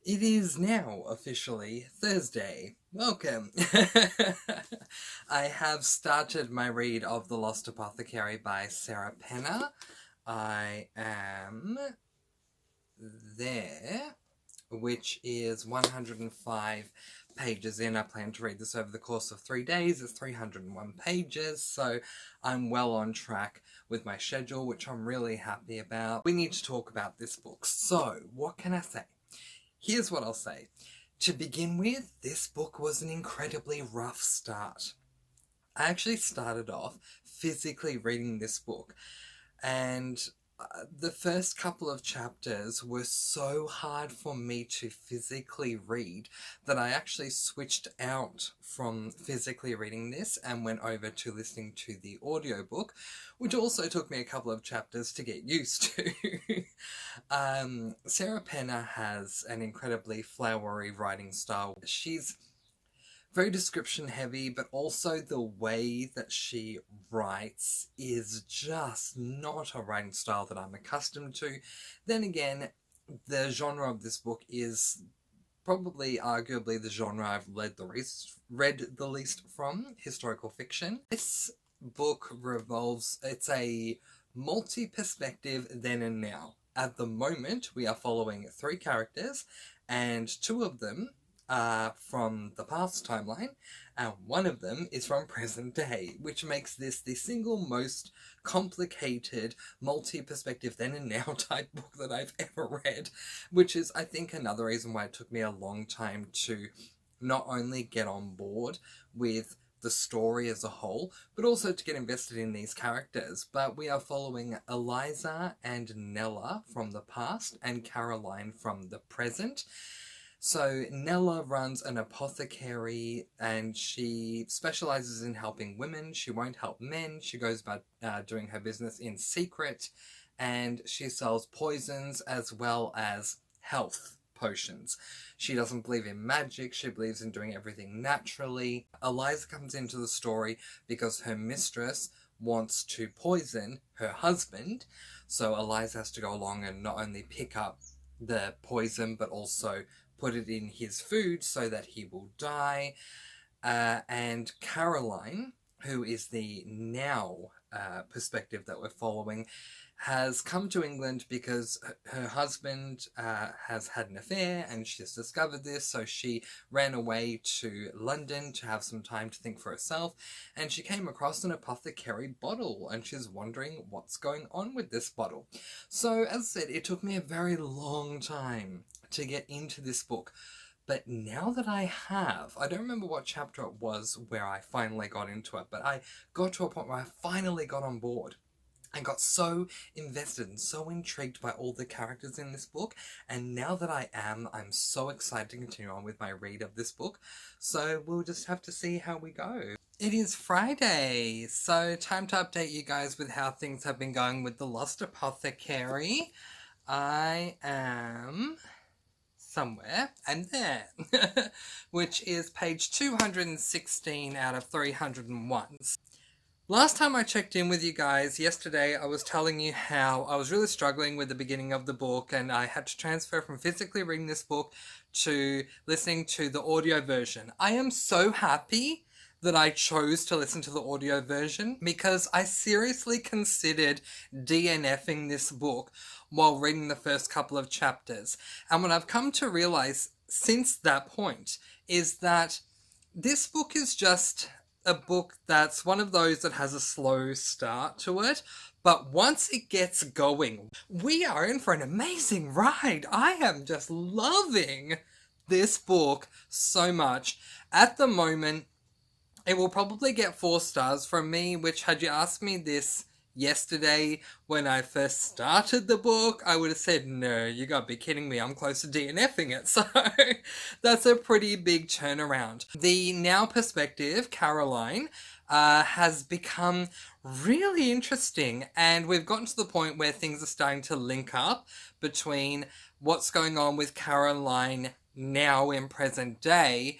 It is now officially Thursday. Welcome! I have started my read of The Lost Apothecary by Sarah Penner. I am there, which is 105 pages in. I plan to read this over the course of 3 days. It's 301 pages, so I'm well on track with my schedule, which I'm really happy about. We need to talk about this book. So, what can I say? Here's what I'll say. To begin with, this book was an incredibly rough start. I actually started off physically reading this book, and the first couple of chapters were so hard for me to physically read that I actually switched out from physically reading this and went over to listening to the audiobook, which also took me a couple of chapters to get used to. Sarah Penner has an incredibly flowery writing style. She's very description heavy, but also the way that she writes is just not a writing style that I'm accustomed to. Then again, the genre of this book is probably arguably the genre I've read the least from, historical fiction. This book it's a multi-perspective then and now. At the moment, we are following 3 characters, and 2 of them from the past timeline, and 1 of them is from present day, which makes this the single most complicated multi-perspective then and now type book that I've ever read, which is, I think, another reason why it took me a long time to not only get on board with the story as a whole, but also to get invested in these characters. But we are following Eliza and Nella from the past and Caroline from the present. So Nella runs an apothecary and she specializes in helping women. She won't help men. She goes about doing her business in secret, and she sells poisons as well as health potions. She doesn't believe in magic. She believes in doing everything naturally. Eliza comes into the story because her mistress wants to poison her husband. So Eliza has to go along and not only pick up the poison, but also put it in his food so that he will die. And Caroline, who is the now perspective that we're following, has come to England because her husband has had an affair and she's discovered this, so she ran away to London to have some time to think for herself, and she came across an apothecary bottle and she's wondering what's going on with this bottle. So, as I said, it took me a very long time to get into this book. But now that I don't remember what chapter it was where I finally got into it, but I got to a point where I finally got on board and got so invested and so intrigued by all the characters in this book. And now that I'm so excited to continue on with my read of this book. So we'll just have to see how we go. It is Friday, so time to update you guys with how things have been going with The Lost Apothecary. I am somewhere and there, which is page 216 out of 301. Last time I checked in with you guys, yesterday, I was telling you how I was really struggling with the beginning of the book, and I had to transfer from physically reading this book to listening to the audio version. I am so happy that I chose to listen to the audio version, because I seriously considered DNFing this book while reading the first couple of chapters. And what I've come to realize since that point is that this book is just a book that's one of those that has a slow start to it, but once it gets going, we are in for an amazing ride. I am just loving this book so much. At the moment, it will probably get 4 stars from me, which, had you asked me this yesterday when I first started the book, I would have said, no, you gotta be kidding me, I'm close to DNFing it. So that's a pretty big turnaround. The now perspective, Caroline, has become really interesting, and we've gotten to the point where things are starting to link up between what's going on with Caroline now in present day,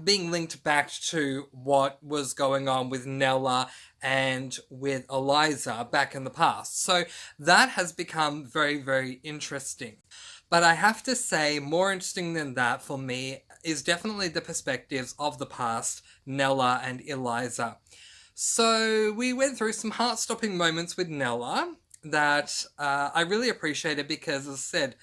being linked back to what was going on with Nella and with Eliza back in the past. So that has become very, very interesting. But I have to say, more interesting than that for me is definitely the perspectives of the past, Nella and Eliza. So we went through some heart-stopping moments with Nella that I really appreciated because, as I said,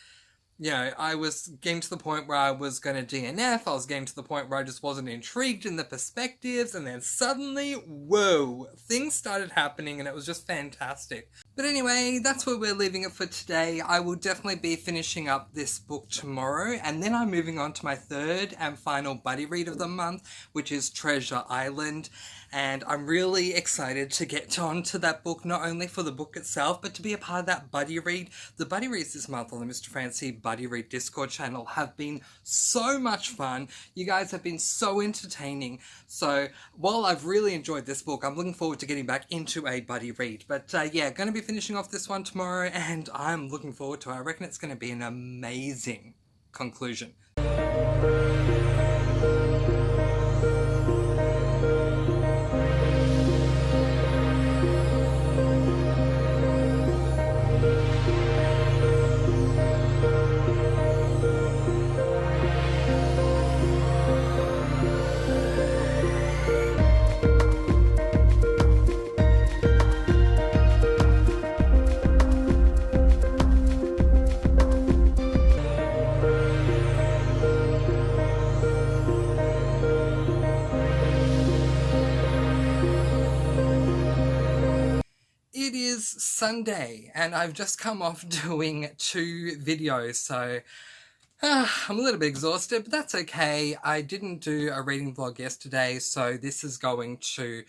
you know, I was getting to the point where I was going to DNF. I was getting to the point where I just wasn't intrigued in the perspectives. And then suddenly, whoa, things started happening and it was just fantastic. But anyway, that's where we're leaving it for today. I will definitely be finishing up this book tomorrow. And then I'm moving on to my third and final buddy read of the month, which is Treasure Island. And I'm really excited to get on to that book, not only for the book itself, but to be a part of that buddy read. The buddy reads this month on the Mr. Francy Buddy Read Discord channel have been so much fun. You guys have been so entertaining. So while I've really enjoyed this book, I'm looking forward to getting back into a buddy read. But yeah, going to be finishing off this one tomorrow, and I'm looking forward to it. I reckon it's going to be an amazing conclusion. It is Sunday and I've just come off doing 2 videos, so I'm a little bit exhausted, but that's okay. I didn't do a reading vlog yesterday, so this is going to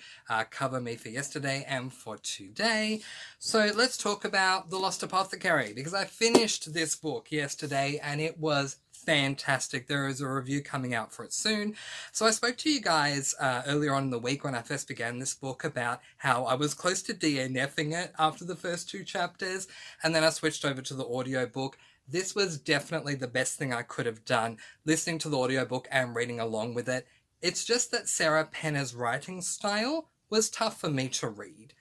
cover me for yesterday and for today. So let's talk about The Lost Apothecary, because I finished this book yesterday and it was fantastic. There is a review coming out for it soon. So I spoke to you guys earlier on in the week when I first began this book about how I was close to DNFing it after the first 2 chapters, and then I switched over to the audiobook. This was definitely the best thing I could have done, listening to the audiobook and reading along with it. It's just that Sarah Penna's writing style was tough for me to read.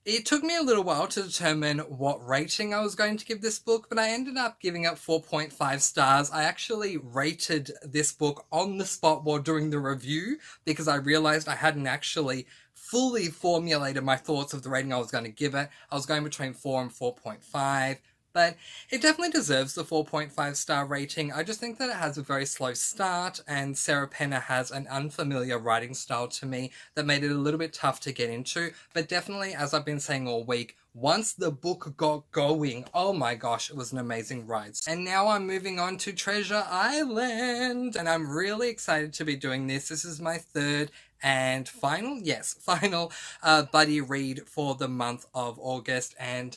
It took me a little while to determine what rating I was going to give this book, but I ended up giving it 4.5 stars. I actually rated this book on the spot while doing the review because I realized I hadn't actually fully formulated my thoughts of the rating I was going to give it. I was going between 4 and 4.5. But it definitely deserves the 4.5 star rating. I just think that it has a very slow start, and Sarah Penna has an unfamiliar writing style to me that made it a little bit tough to get into. But definitely, as I've been saying all week, once the book got going, oh my gosh, it was an amazing ride. And now I'm moving on to Treasure Island, and I'm really excited to be doing this. This is my third and final buddy read for the month of August, and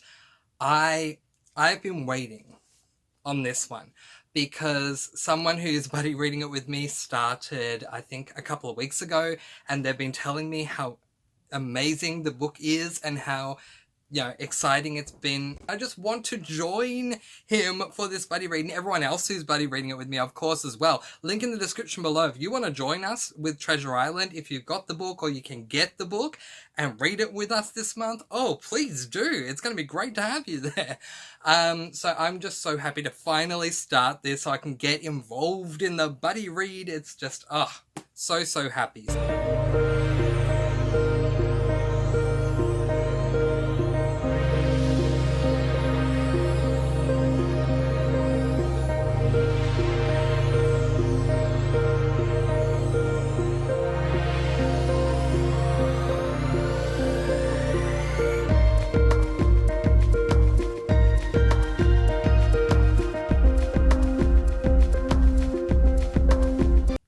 I've been waiting on this one because someone who's buddy reading it with me started, I think, a couple of weeks ago, and they've been telling me how amazing the book is and how, you know, exciting it's been. I just want to join him for this buddy reading. Everyone else who's buddy reading it with me, of course, as well. Link in the description below. If you want to join us with Treasure Island, if you've got the book or you can get the book and read it with us this month, oh, please do. It's going to be great to have you there. So I'm just so happy to finally start this so I can get involved in the buddy read. It's just, so happy.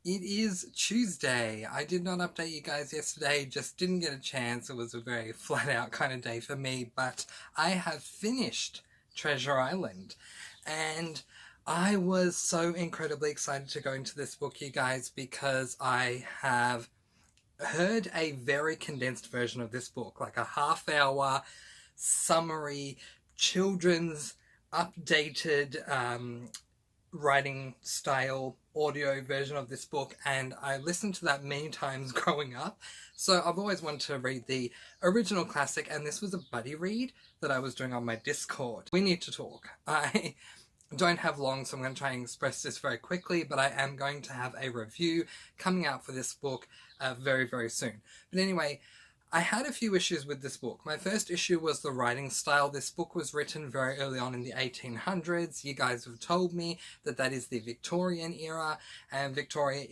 It is Tuesday. I did not update you guys yesterday, just didn't get a chance. It was a very flat out kind of day for me, but I have finished Treasure Island and I was so incredibly excited to go into this book, you guys, because I have heard a very condensed version of this book, like a half-hour summary, children's updated writing style audio version of this book, and I listened to that many times growing up. So I've always wanted to read the original classic, and this was a buddy read that I was doing on my Discord. We need to talk. I don't have long, so I'm going to try and express this very quickly, but I am going to have a review coming out for this book very, very soon. But anyway, I had a few issues with this book. My first issue was the writing style. This book was written very early on in the 1800s. You guys have told me that that is the Victorian era, and Victorian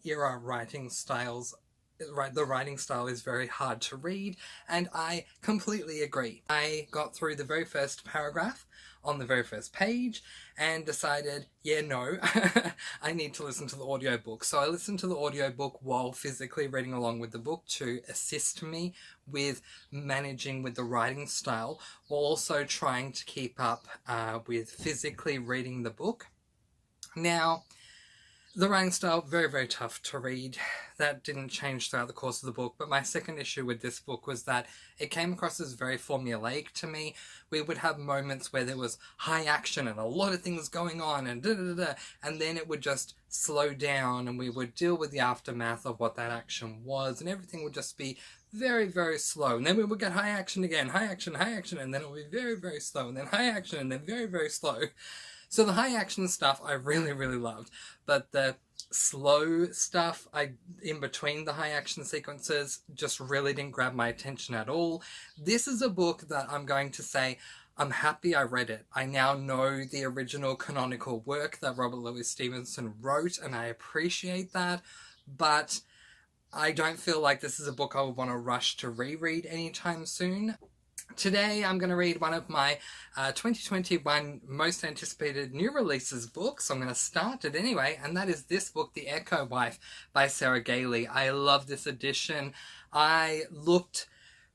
era writing styles. The writing style is very hard to read, and I completely agree. I got through the very first paragraph on the very first page and decided, yeah, no, I need to listen to the audiobook. So I listened to the audiobook while physically reading along with the book to assist me with managing with the writing style, while also trying to keep up with physically reading the book. Now, the writing style, very, very tough to read. That didn't change throughout the course of the book, but my second issue with this book was that it came across as very formulaic to me. We would have moments where there was high action and a lot of things going on and and then it would just slow down and we would deal with the aftermath of what that action was, and everything would just be very, very slow. And then we would get high action again, high action, and then it would be very, very slow, and then high action, and then very, very slow. So the high action stuff I really, really loved, but the slow stuff in between the high action sequences just really didn't grab my attention at all. This is a book that I'm going to say I'm happy I read it. I now know the original canonical work that Robert Louis Stevenson wrote, and I appreciate that, but I don't feel like this is a book I would want to rush to reread anytime soon. Today I'm going to read one of my 2021 most anticipated new releases books. I'm going to start it anyway, and that is this book, The Echo Wife by Sarah Gailey. I love this edition. I looked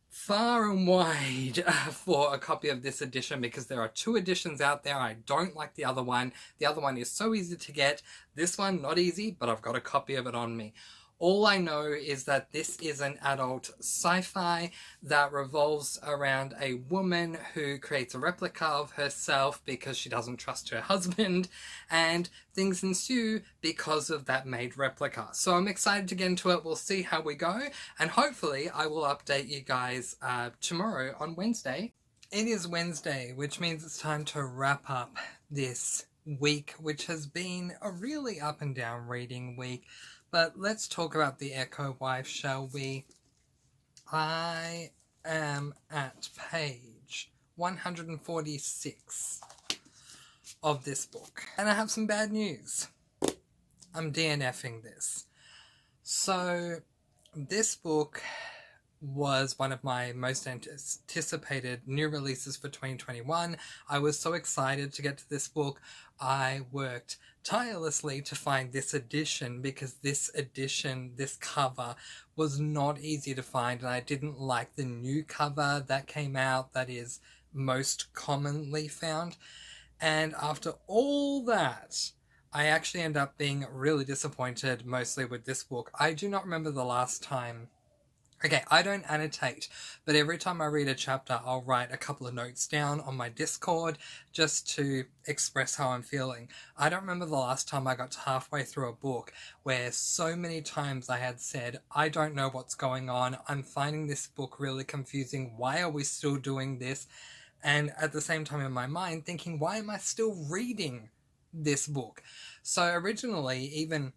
far and wide for a copy of this edition because there are two editions out there. I don't like the other one. The other one is so easy to get. This one, not easy, but I've got a copy of it on me. All I know is that this is an adult sci-fi that revolves around a woman who creates a replica of herself because she doesn't trust her husband, and things ensue because of that made replica. So I'm excited to get into it. We'll see how we go, and hopefully I will update you guys tomorrow on Wednesday. It is Wednesday, which means it's time to wrap up this week, which has been a really up and down reading week. But let's talk about The Echo Wife, shall we? I am at page 146 of this book. And I have some bad news. I'm DNFing this. So, this book was one of my most anticipated new releases for 2021. I was so excited to get to this book. I worked tirelessly to find this edition because this cover was not easy to find, and I didn't like the new cover that came out that is most commonly found. And after all that, I actually ended up being really disappointed, mostly with this book. I do not remember the last time. Okay, I don't annotate, but every time I read a chapter, I'll write a couple of notes down on my Discord just to express how I'm feeling. I don't remember the last time I got to halfway through a book where so many times I had said, I don't know what's going on, I'm finding this book really confusing, why are we still doing this? And at the same time in my mind thinking, why am I still reading this book? So originally, even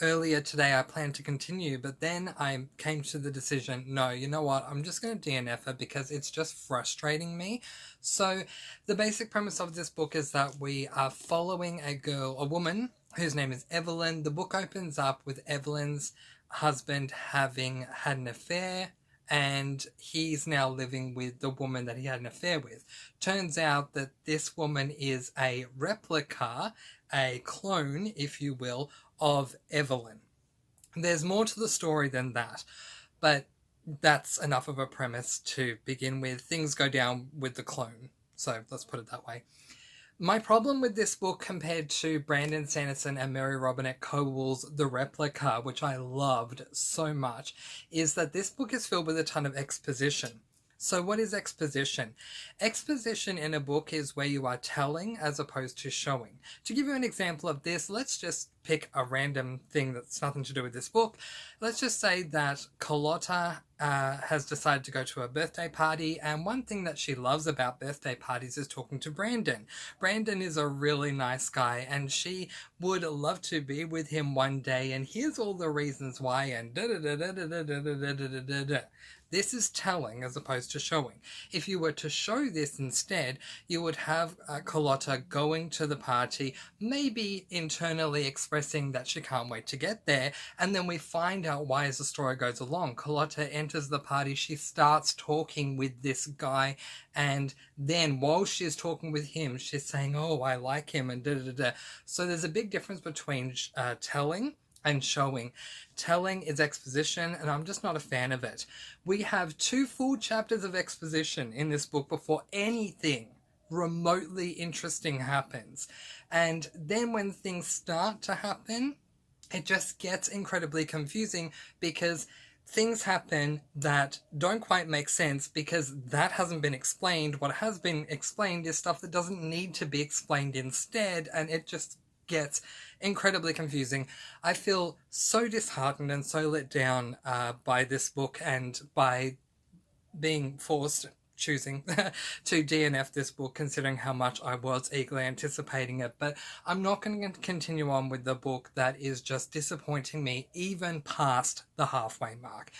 earlier today I planned to continue, but then I came to the decision, no, you know what, I'm just going to DNF it because it's just frustrating me. So the basic premise of this book is that we are following a woman whose name is Evelyn. The book opens up with Evelyn's husband having had an affair, and he's now living with the woman that he had an affair with. Turns out that this woman is a replica, a clone, if you will, of Evelyn. There's more to the story than that, but that's enough of a premise to begin with. Things go down with the clone, so let's put it that way. My problem with this book compared to Brandon Sanderson and Mary Robinette Kowal's The Replica, which I loved so much, is that this book is filled with a ton of exposition. So what is exposition? Exposition in a book is where you are telling as opposed to showing. To give you an example of this, let's just pick a random thing that's nothing to do with this book. Let's just say that Carlotta has decided to go to a birthday party, and one thing that she loves about birthday parties is talking to Brandon. Brandon is a really nice guy, and she would love to be with him one day, and here's all the reasons why, and da-da-da-da-da-da-da-da-da-da-da. This is telling as opposed to showing. If you were to show this instead, you would have Carlotta going to the party, maybe internally expressing that she can't wait to get there, and then we find out why as the story goes along. Carlotta enters the party, she starts talking with this guy, and then while she's talking with him, she's saying, oh, I like him, and da-da-da-da. So there's a big difference between telling and showing. Telling is exposition, and I'm just not a fan of it. We have 2 full chapters of exposition in this book before anything remotely interesting happens. And then when things start to happen, it just gets incredibly confusing because things happen that don't quite make sense because that hasn't been explained. What has been explained is stuff that doesn't need to be explained instead, and it just gets incredibly confusing. I feel so disheartened and so let down by this book and by being choosing to DNF this book, considering how much I was eagerly anticipating it. But I'm not going to continue on with the book that is just disappointing me even past the halfway mark.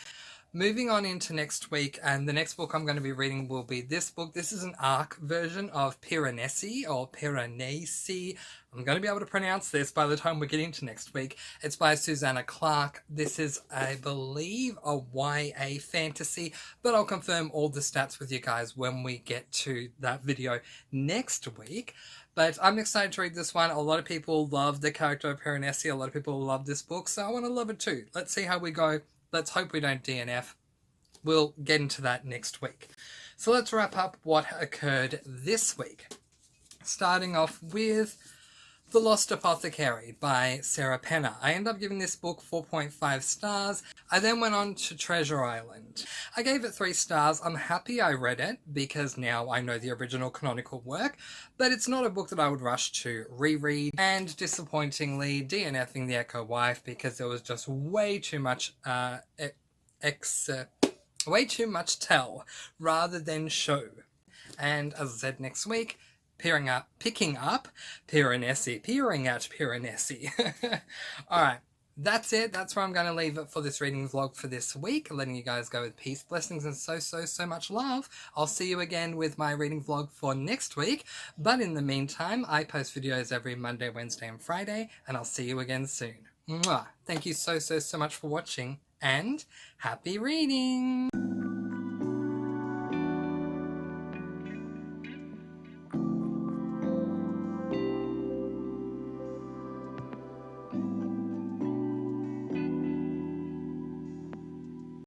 Moving on into next week, and the next book I'm going to be reading will be this book. This is an ARC version of Piranesi, or Piranesi. I'm going to be able to pronounce this by the time we get into next week. It's by Susanna Clarke. This is, I believe, a YA fantasy, but I'll confirm all the stats with you guys when we get to that video next week. But I'm excited to read this one. A lot of people love the character of Piranesi. A lot of people love this book, so I want to love it too. Let's see how we go. Let's hope we don't DNF. We'll get into that next week. So let's wrap up what occurred this week. Starting off with The Lost Apothecary by Sarah Penner. I ended up giving this book 4.5 stars. I then went on to Treasure Island. I gave it 3 stars. I'm happy I read it because now I know the original canonical work, but it's not a book that I would rush to reread. And disappointingly, DNFing The Echo Wife because there was just way too much way too much tell rather than show. And as I said, next week, picking up Piranesi, peering at Piranesi. Alright, that's it. That's where I'm going to leave it for this reading vlog for this week. Letting you guys go with peace, blessings, and so much love. I'll see you again with my reading vlog for next week. But in the meantime, I post videos every Monday, Wednesday, and Friday, and I'll see you again soon. Mwah. Thank you so much for watching, and happy reading!